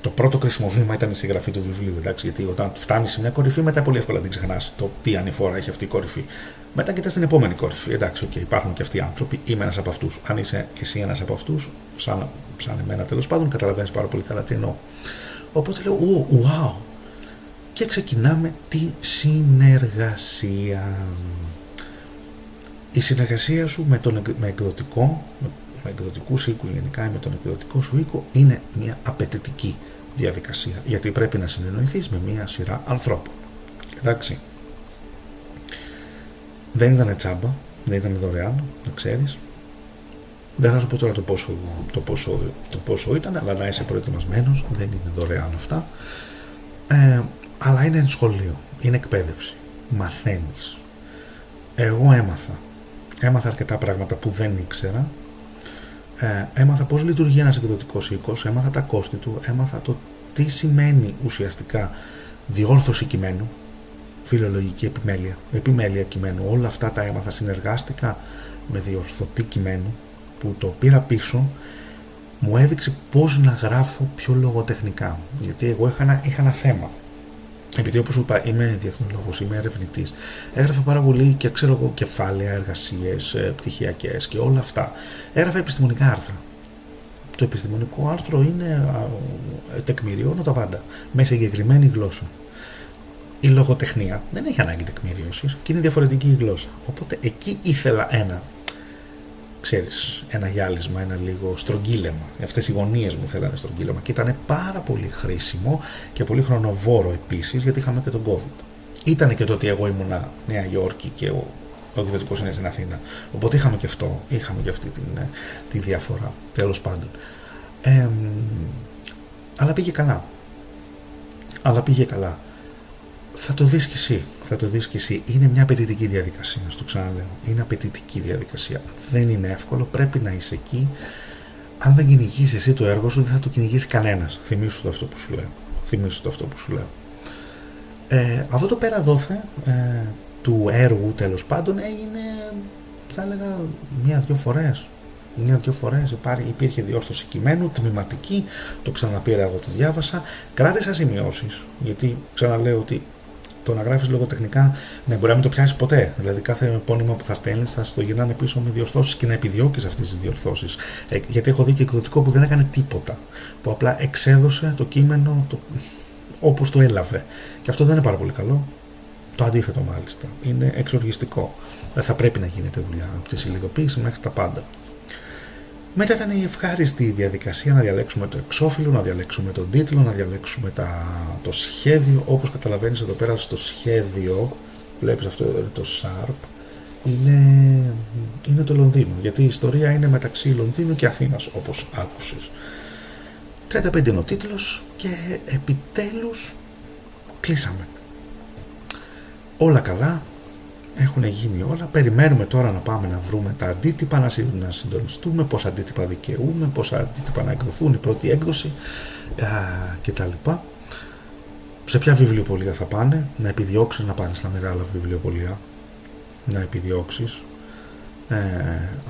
Το πρώτο κρίσιμο βήμα ήταν η συγγραφή του βιβλίου, εντάξει, γιατί όταν φτάνεις σε μια κορυφή, μετά πολύ εύκολα την ξεχνάς το τι ανηφόρα έχει αυτή η κορυφή. Μετά κοιτάς την επόμενη κορυφή. Εντάξει, υπάρχουν και αυτοί οι άνθρωποι, είμαι ένας από αυτούς. Αν είσαι και εσύ ένας από αυτούς, σαν εμένα τέλος πάντων, καταλαβαίνεις πάρα πολύ καλά τι εννοώ. Οπότε λέω, wow! Και ξεκινάμε τη συνεργασία. Η συνεργασία σου με εκδοτικούς οίκους γενικά ή με τον εκδοτικό σου οίκο είναι μια απαιτητική διαδικασία, γιατί πρέπει να συνεννοηθείς με μια σειρά ανθρώπων. Εντάξει. Δεν ήταν τσάμπα, δεν ήταν δωρεάν, να ξέρεις. Δεν θα σου πω τώρα το πόσο ήταν, αλλά να είσαι προετοιμασμένος, δεν είναι δωρεάν αυτά. Αλλά είναι σχολείο, είναι εκπαίδευση. Μαθαίνεις. Εγώ έμαθα αρκετά πράγματα που δεν ήξερα. Έμαθα πώς λειτουργεί ένας εκδοτικός οίκος, έμαθα τα κόστη του, έμαθα το τι σημαίνει ουσιαστικά διόρθωση κειμένου, φιλολογική επιμέλεια κειμένου, όλα αυτά τα έμαθα, συνεργάστηκα με διορθωτή κειμένου, που το πήρα πίσω μου έδειξε πώς να γράφω πιο λογοτεχνικά. Γιατί εγώ είχα ένα θέμα. Επειδή όπως σου είπα είμαι διεθνολόγος, είμαι ερευνητής, έγραφα πάρα πολύ και ξέρω εγώ κεφάλαια, εργασίες, πτυχιακές και όλα αυτά. Έγραφα επιστημονικά άρθρα. Το επιστημονικό άρθρο είναι τεκμηριώνω τα πάντα με συγκεκριμένη γλώσσα. Η λογοτεχνία δεν έχει ανάγκη τεκμηρίωσης και είναι διαφορετική η γλώσσα. Οπότε εκεί ήθελα ένα γυάλισμα, ένα λίγο στρογγύλεμα. Αυτές οι γωνίες μου θέλανε στρογγύλεμα και ήταν πάρα πολύ χρήσιμο και πολύ χρονοβόρο επίσης, γιατί είχαμε και τον COVID. Ήτανε και το ότι εγώ ήμουνα Νέα Υόρκη και ο εκδοτικός είναι στην Αθήνα. Οπότε είχαμε και αυτή τη διαφορά, τέλος πάντων. Αλλά πήγε καλά. Θα το δεις κι εσύ. Είναι μια απαιτητική διαδικασία, στο ξαναλέω. Είναι απαιτητική διαδικασία. Δεν είναι εύκολο, πρέπει να είσαι εκεί. Αν δεν κυνηγείς εσύ το έργο σου, δεν θα το κυνηγήσει κανένας. Θυμήσου το αυτό που σου λέω. Αυτό το πέρα δόθε του έργου, τέλος πάντων, έγινε, θα έλεγα, μία-δυο φορές υπήρχε διόρθωση κειμένου, τμηματική, το ξαναπήρα, εγώ το διάβασα, κράτησα σημειώσεις, γιατί ξαναλέω ότι το να γράφεις λογοτεχνικά, ναι, μπορεί να μην το πιάσεις ποτέ. Δηλαδή, κάθε επώνυμα που θα στέλνεις θα στο γυρνάνε πίσω με διορθώσεις και να επιδιώκεις αυτές τις διορθώσεις. Γιατί έχω δει και εκδοτικό που δεν έκανε τίποτα. Που απλά εξέδωσε το κείμενο όπως το έλαβε. Και αυτό δεν είναι πάρα πολύ καλό. Το αντίθετο, μάλιστα. Είναι εξοργιστικό. Θα πρέπει να γίνεται δουλειά από τη σελιδοποίηση μέχρι τα πάντα. Μετά ήταν η ευχάριστη διαδικασία να διαλέξουμε το εξώφυλλο, να διαλέξουμε τον τίτλο, να διαλέξουμε το σχέδιο. Όπως καταλαβαίνεις εδώ πέρα στο σχέδιο, βλέπεις αυτό εδώ είναι το Sharp, είναι το Λονδίνο. Γιατί η ιστορία είναι μεταξύ Λονδίνου και Αθήνας, όπως άκουσες. 35 είναι ο τίτλος και επιτέλους κλείσαμε. Όλα καλά. Έχουν γίνει όλα. Περιμένουμε τώρα να πάμε να βρούμε τα αντίτυπα, να συντονιστούμε, πόσα αντίτυπα δικαιούμε, πόσα αντίτυπα να εκδοθούν η πρώτη έκδοση κτλ. Σε ποια βιβλιοπωλεία θα πάνε, να επιδιώξεις να πάνε στα μεγάλα βιβλιοπωλεία, να επιδιώξεις.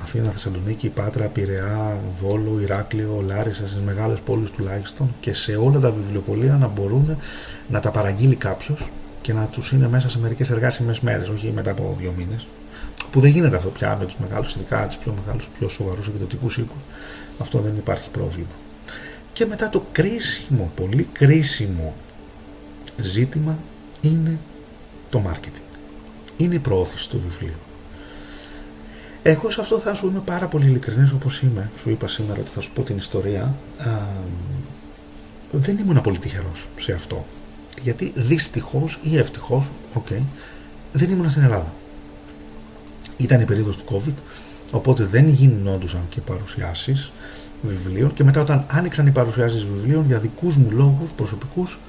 Αθήνα, Θεσσαλονίκη, Πάτρα, Πειραιά, Βόλο, Ηράκλειο, Λάρισα, στις μεγάλες πόλεις τουλάχιστον, και σε όλα τα βιβλιοπωλεία να μπορούν να τα παραγγείλει κάποιος και να τους είναι μέσα σε μερικές εργάσιμες μέρες, όχι μετά από 2 μήνες. Που δεν γίνεται αυτό πια με τους μεγάλους, ειδικά τους πιο μεγάλους, πιο σοβαρούς εκδοτικούς οίκους. Αυτό δεν υπάρχει πρόβλημα. Και μετά το κρίσιμο, πολύ κρίσιμο ζήτημα είναι το marketing. Είναι η προώθηση του βιβλίου. Εγώ σε αυτό θα σου είμαι πάρα πολύ ειλικρινής, όπως είμαι. Σου είπα σήμερα ότι θα σου πω την ιστορία. Δεν ήμουν πολύ τυχερός σε αυτό. Γιατί δυστυχώς ή ευτυχώς, δεν ήμουν στην Ελλάδα. Ήταν η περίοδος του COVID, οπότε δεν γινόντουσαν και παρουσιάσεις βιβλίων, και μετά όταν άνοιξαν οι παρουσιάσεις βιβλίων, για δικούς μου λόγους προσωπικούς,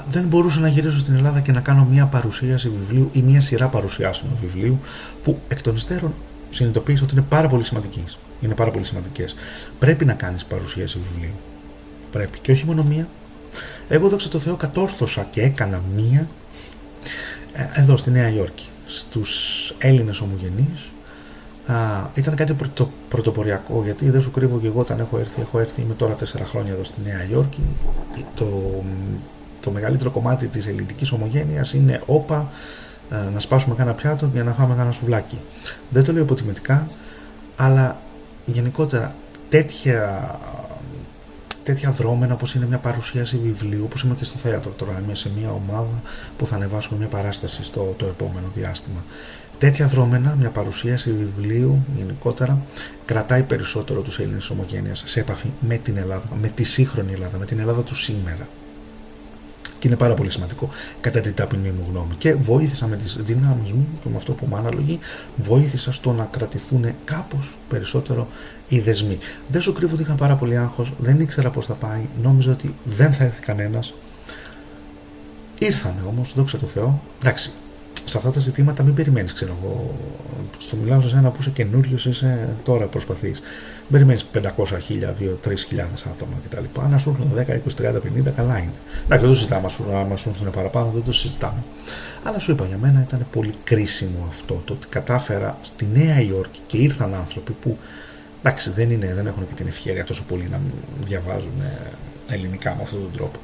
δεν μπορούσα να γυρίσω στην Ελλάδα και να κάνω μια παρουσίαση βιβλίου ή μια σειρά παρουσιάσεων βιβλίου, που εκ των υστέρων συνειδητοποίησα ότι είναι πάρα πολύ σημαντικές. Είναι πάρα πολύ σημαντικές. Πρέπει να κάνεις παρουσίαση βιβλίου. Πρέπει. Και όχι μόνο μία. Εγώ, δόξα τω Θεώ, κατόρθωσα και έκανα μία εδώ στη Νέα Υόρκη, στους Έλληνες ομογενείς. Ήταν κάτι πρωτοποριακό, γιατί δεν σου κρύβω, και εγώ όταν έχω έρθει, είμαι τώρα 4 χρόνια εδώ στη Νέα Υόρκη. Το μεγαλύτερο κομμάτι της ελληνικής ομογένειας είναι όπα, να σπάσουμε κάνα πιάτο και να φάμε κάνα σουβλάκι. Δεν το λέω υποτιμητικά, αλλά γενικότερα τέτοια δρόμενα, όπως είναι μια παρουσίαση βιβλίου, όπως είμαι και στο θέατρο τώρα, είμαι σε μια ομάδα που θα ανεβάσουμε μια παράσταση το επόμενο διάστημα. Τέτοια δρόμενα, μια παρουσίαση βιβλίου γενικότερα, κρατάει περισσότερο τους Έλληνες ομογένειας σε επαφή με την Ελλάδα, με τη σύγχρονη Ελλάδα, με την Ελλάδα του σήμερα. Και είναι πάρα πολύ σημαντικό, κατά την ταπεινή μου γνώμη. Και βοήθησα με τις δυνάμεις μου και με αυτό που μου αναλογεί, βοήθησα στο να κρατηθούν κάπως περισσότερο οι δεσμοί. Δεν σου κρύβω ότι είχα πάρα πολύ άγχος, δεν ήξερα πώς θα πάει, νόμιζα ότι δεν θα έρθει κανένας. Ήρθανε όμως, δόξα τω Θεώ. Εντάξει, σε αυτά τα ζητήματα μην περιμένεις, ξέρω εγώ. Στο μιλάω σε σένα που είσαι καινούριος, είσαι τώρα προσπαθείς. Μην περιμένεις 500, 1000, 2, 3.000 άτομα κτλ. Να σου έρθουν 10, 20, 30, 50, καλά είναι. Εντάξει, δεν το συζητάμε, άμα σου έρθουν παραπάνω, δεν το συζητάμε. Αλλά σου είπα, για μένα ήταν πολύ κρίσιμο αυτό, το ότι κατάφερα στη Νέα Υόρκη και ήρθαν άνθρωποι που Εντάξει, δεν έχουν και την ευκαιρία τόσο πολύ να διαβάζουν ελληνικά με αυτόν τον τρόπο.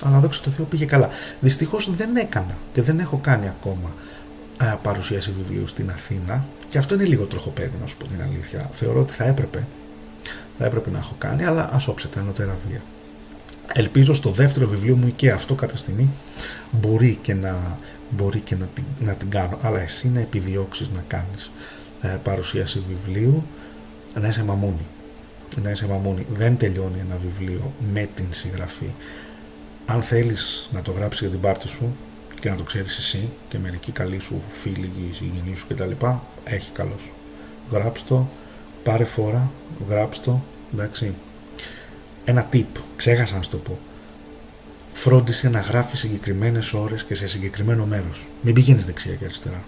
Αλλά δόξα τω Θεώ πήγε καλά. Δυστυχώς δεν έκανα και δεν έχω κάνει ακόμα παρουσίαση βιβλίου στην Αθήνα, και αυτό είναι λίγο τροχοπέδι, να σου πω την αλήθεια. Θεωρώ ότι θα έπρεπε να έχω κάνει, αλλά ας όψετε ανώτερα βία. Ελπίζω στο δεύτερο βιβλίο μου και αυτό κάποια στιγμή μπορεί και να την κάνω, αλλά εσύ να επιδιώξεις να κάνεις παρουσίαση βιβλίου, να είσαι μαμούνι. Δεν τελειώνει ένα βιβλίο με την συγγραφή. Αν θέλεις να το γράψεις για την πάρτι σου και να το ξέρεις εσύ και μερικοί καλοί σου φίλοι, συγγενείς σου κτλ., έχει καλός. Γράψ' το, πάρε φόρα, γράψ' το, εντάξει. Ένα tip, ξέχασα να σου το πω. Φρόντισε να γράφεις συγκεκριμένες ώρες και σε συγκεκριμένο μέρος. Μην πηγαίνεις δεξιά και αριστερά.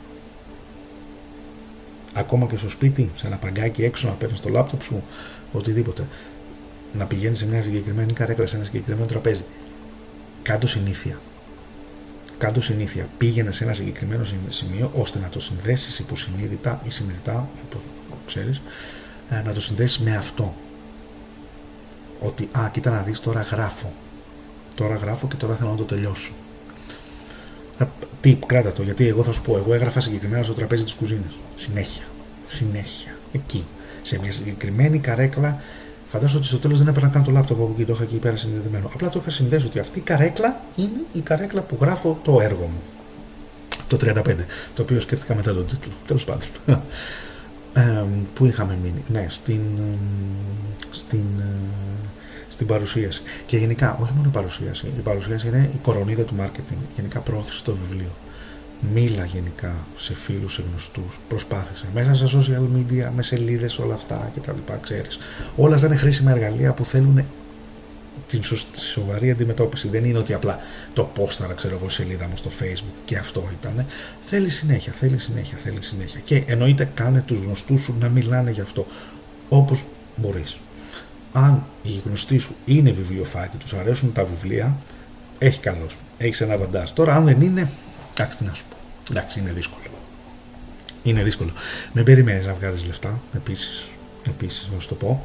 Ακόμα και στο σπίτι, σε ένα παγκάκι έξω, να παίρνεις το λάπτοπ σου, οτιδήποτε. Να πηγαίνεις σε μια συγκεκριμένη καρέκλα, σε ένα συγκεκριμένο τραπέζι. Κάντο συνήθεια. Πήγαινε σε ένα συγκεκριμένο σημείο, ώστε να το συνδέσεις υποσυνείδητα ή συνειδητά, ξέρεις, να το συνδέσεις με αυτό. Ότι, κοίτα να δεις, τώρα γράφω και τώρα θέλω να το τελειώσω. Tip, κράτα το, γιατί εγώ θα σου πω, εγώ έγραφα συγκεκριμένα στο τραπέζι της κουζίνας. Συνέχεια. Εκεί. Σε μια συγκεκριμένη καρέκλα. Φαντάζομαι ότι στο τέλος δεν έπαιρνα καν το λάπτοπ από εκεί, το είχα εκεί πέρα συνδεδεμένο. Απλά το είχα συνδέσει ότι αυτή η καρέκλα είναι η καρέκλα που γράφω το έργο μου. Το 35, το οποίο σκέφτηκα μετά τον τίτλο. Τέλος πάντων. Πού είχαμε μείνει? Ναι, στην παρουσίαση. Και γενικά, όχι μόνο η παρουσίαση είναι η κορονίδα του marketing. Γενικά, προώθησε το βιβλίο. Μίλα γενικά σε φίλους, σε γνωστούς, προσπάθησε. Μέσα σε social media, με σελίδες, όλα αυτά κτλ. Ξέρεις. Όλα αυτά είναι χρήσιμα εργαλεία που θέλουν την σοβαρή αντιμετώπιση. Δεν είναι ότι απλά το πόσταρα, ξέρω εγώ, σελίδα μου στο Facebook και αυτό ήταν. Θέλει συνέχεια. Και εννοείται, κάνε τους γνωστούς σου να μιλάνε γι' αυτό όπως μπορείς. Αν οι γνωστοί σου είναι βιβλιοφάγοι, τους αρέσουν τα βιβλία, έχει καλός. Έχεις ένα βαντάζ. Τώρα, αν δεν είναι, εντάξει, τι να σου πω. Εντάξει, είναι δύσκολο. Μην περιμένεις να βγάλεις λεφτά, επίσης, να σου το πω.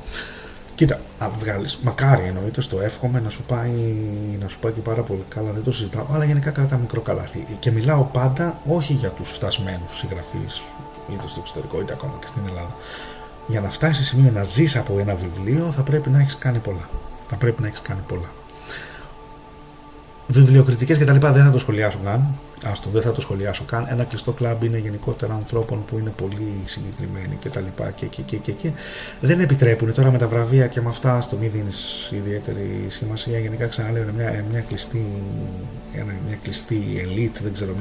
Κοίτα, αν βγάλεις, μακάρι εννοείται, στο εύχομαι να σου πάει και πάρα πολύ καλά, δεν το συζητάω, αλλά γενικά κρατά μικρό καλάθι. Και μιλάω πάντα όχι για τους φτασμένους συγγραφείς, είτε στο εξωτερικό είτε ακόμα και στην Ελλάδα. Για να φτάσεις σε σημείο να ζεις από ένα βιβλίο, θα πρέπει να έχεις κάνει πολλά. Βιβλιοκριτικές και τα λοιπά δεν θα το σχολιάσω καν. Ένα κλειστό κλαμπ είναι γενικότερα ανθρώπων που είναι πολύ συγκεκριμένοι και τα λοιπά και δεν επιτρέπουν τώρα με τα βραβεία και με αυτά στο μη δίνεις ιδιαίτερη σημασία. Γενικά ξαναλέω, μια κλειστή elite, δεν ξέρω,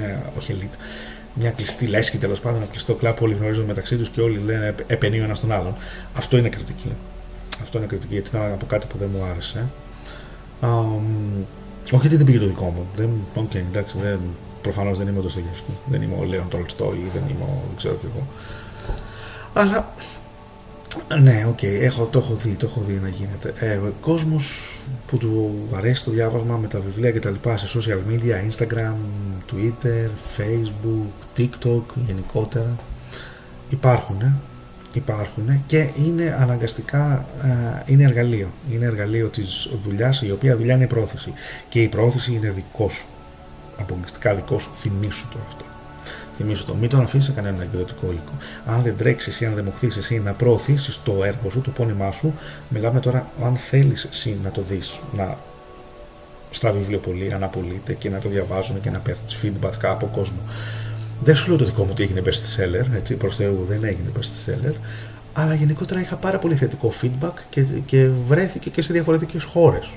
μια κλειστή λέσχη, τέλος πάντων, ένα κλειστό κλαμπ που όλοι γνωρίζουν μεταξύ τους και όλοι λένε επενεί ο ένας τον άλλον. Αυτό είναι κριτική, γιατί ήταν από κάτι που δεν μου άρεσε. Όχι γιατί δεν πήγε το δικό μου. Εντάξει, προφανώς δεν είμαι ο Ντοστογεύσκι, δεν είμαι ο Λέον Τολστόι, δεν ξέρω κι εγώ. Αλλά ναι, το έχω δει να γίνεται. Κόσμος που του αρέσει το διάβασμα με τα βιβλία και τα λοιπά σε social media, Instagram, Twitter, Facebook, TikTok γενικότερα, υπάρχουν και είναι αναγκαστικά, είναι εργαλείο της δουλειάς, η οποία δουλειά είναι η πρόθεση, και η πρόθεση είναι δικό σου, αποκλειστικά δικό σου. Θυμήσου το, μην τον αφήσεις σε κανένα εκδοτικό οίκο. Αν δεν τρέξεις ή αν δεν μοχθείς εσύ να προωθήσεις το έργο σου, το πόνημά σου, μιλάμε τώρα, αν θέλεις εσύ να το δεις στα βιβλιοπωλεία, αναπολείται και να το διαβάζουν και να παίρνεις feedback από κόσμο. Δεν σου λέω το δικό μου ότι έγινε best seller, έτσι, προς Θεού δεν έγινε best seller, αλλά γενικότερα είχα πάρα πολύ θετικό feedback και βρέθηκε και σε διαφορετικές χώρες.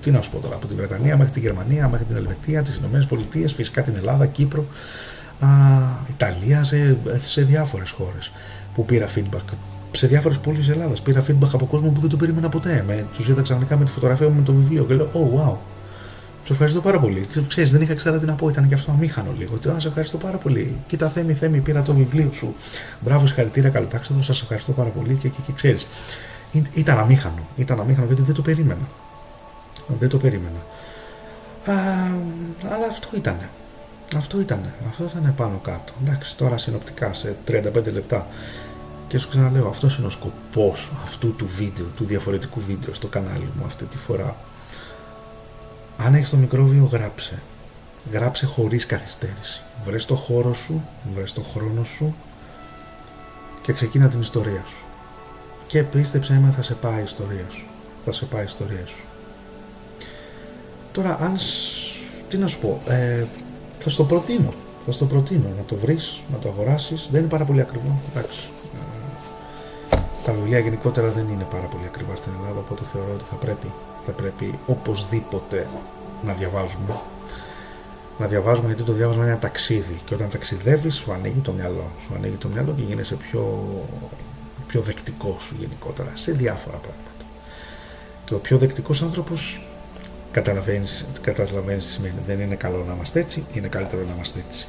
Τι να σου πω τώρα, από τη Βρετανία μέχρι τη Γερμανία, μέχρι την Ελβετία, τις Ηνωμένες Πολιτείες, φυσικά την Ελλάδα, Κύπρο, Ιταλία, σε διάφορες χώρες που πήρα feedback. Σε διάφορες πόλεις της Ελλάδας πήρα feedback από κόσμο που δεν το περίμενα ποτέ. Τους είδα ξαφνικά με τη φωτογραφία μου με το βιβλίο και λέω, oh wow. Σε ευχαριστώ πάρα πολύ. Ξέρεις, δεν είχα ξέρα τι να πω, ήταν και αυτό αμήχανο λίγο. Σε ευχαριστώ πάρα πολύ. Κοίτα, Θέμη, πήρα το βιβλίο σου. Μπράβο, συγχαρητήρια, καλοτάξιδο, σας ευχαριστώ πάρα πολύ. Και ξέρεις, ήταν αμήχανο γιατί δεν το περίμενα. Αλλά αυτό ήταν πάνω κάτω. Εντάξει, τώρα συνοπτικά σε 35 λεπτά Και σου ξαναλέω, αυτός είναι ο σκοπός αυτού του βίντεο, του διαφορετικού βίντεο στο κανάλι μου αυτή τη φορά. Αν έχεις το μικρόβιο, γράψε. Γράψε χωρίς καθυστέρηση. Βρες το χώρο σου, βρες το χρόνο σου και ξεκίνα την ιστορία σου. Και πίστεψέ με, θα σε πάει η ιστορία σου. Θα σε πάει η ιστορία σου. Τώρα, τι να σου πω, θα στο προτείνω. Θα στο προτείνω να το βρεις, να το αγοράσεις. Δεν είναι πάρα πολύ ακριβό. Εντάξει. Τα βιβλία γενικότερα δεν είναι πάρα πολύ ακριβά στην Ελλάδα, οπότε θεωρώ ότι θα πρέπει οπωσδήποτε να διαβάζουμε. Να διαβάζουμε, γιατί το διάβασμα είναι ένα ταξίδι. Και όταν ταξιδεύεις, σου ανοίγει το μυαλό. Σου ανοίγει το μυαλό και γίνεσαι πιο δεκτικό σου γενικότερα σε διάφορα πράγματα. Και ο πιο δεκτικός άνθρωπος καταλαβαίνεις τι σημαίνει. Δεν είναι καλό να είμαστε έτσι, είναι καλύτερο να είμαστε έτσι.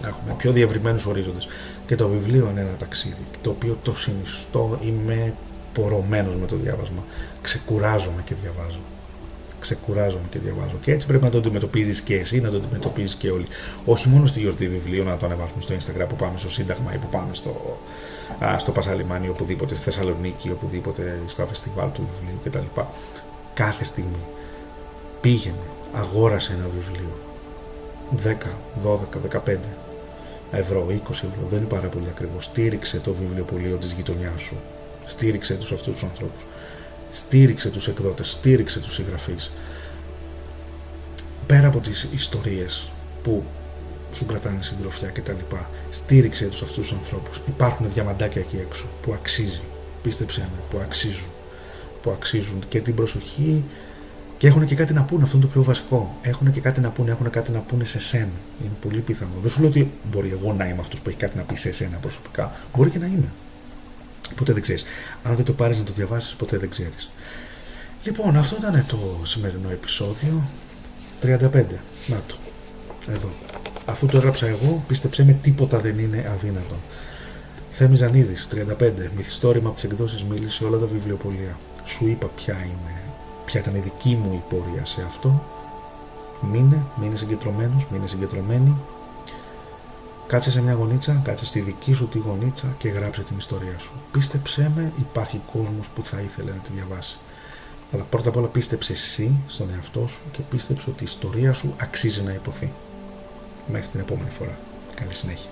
Να έχουμε πιο διευρυμένους ορίζοντες. Και το βιβλίο είναι ένα ταξίδι, το οποίο το συνιστώ, είμαι πορωμένος με το διάβασμα. Ξεκουράζομαι και διαβάζω. Και έτσι πρέπει να το αντιμετωπίζεις και εσύ, να το αντιμετωπίζεις και όλοι. Όχι μόνο στη γιορτή βιβλίου, να το ανεβάσουμε στο Instagram που πάμε στο Σύνταγμα ή που πάμε στο Πασαλιμάνι, οπουδήποτε, στη Θεσσαλονίκη, οπουδήποτε, στα φεστιβάλ του βιβλίου κτλ. Κάθε στιγμή πήγαινε, αγόρασε ένα βιβλίο. 10, 12, 15 ευρώ, 20 ευρώ, δεν είναι πάρα πολύ ακριβό. Στήριξε το βιβλιοπωλείο της γειτονιάς σου. Στήριξε αυτούς τους ανθρώπους. Στήριξε τους εκδότες, στήριξε τους συγγραφείς. Πέρα από τις ιστορίες που σου κρατάνε συντροφιά κτλ. Στήριξε τους αυτούς τους ανθρώπους. Υπάρχουν διαμαντάκια εκεί έξω που αξίζει. Πίστεψέ με, που αξίζουν και την προσοχή και έχουν και κάτι να πούνε. Αυτό είναι το πιο βασικό. Έχουν και κάτι να πούνε σε σένα. Είναι πολύ πιθανό. Δεν σου λέω ότι μπορεί εγώ να είμαι αυτός που έχει κάτι να πει σε εσένα προσωπικά. Μπορεί και να είμαι. Ποτέ δεν ξέρεις. Αν δεν το πάρεις να το διαβάσεις, ποτέ δεν ξέρεις. Λοιπόν, αυτό ήταν το σημερινό επεισόδιο 35. Να το. Εδώ. Αφού το έγραψα εγώ, πίστεψέ με, τίποτα δεν είναι αδύνατο. Θέμης Ζανίδης, 35. Μυθιστόρημα από τις εκδόσεις Μήλη σε όλα τα βιβλιοπωλεία. Σου είπα ποια ήταν η δική μου η πορεία σε αυτό. Μείνε συγκεντρωμένος, μείνε συγκεντρωμένη. Κάτσε σε μια γωνίτσα, κάτσε στη δική σου τη γωνίτσα και γράψε την ιστορία σου. Πίστεψέ με, υπάρχει κόσμος που θα ήθελε να τη διαβάσει. Αλλά πρώτα απ' όλα πίστεψε εσύ στον εαυτό σου και πίστεψε ότι η ιστορία σου αξίζει να υποθεί. Μέχρι την επόμενη φορά. Καλή συνέχεια.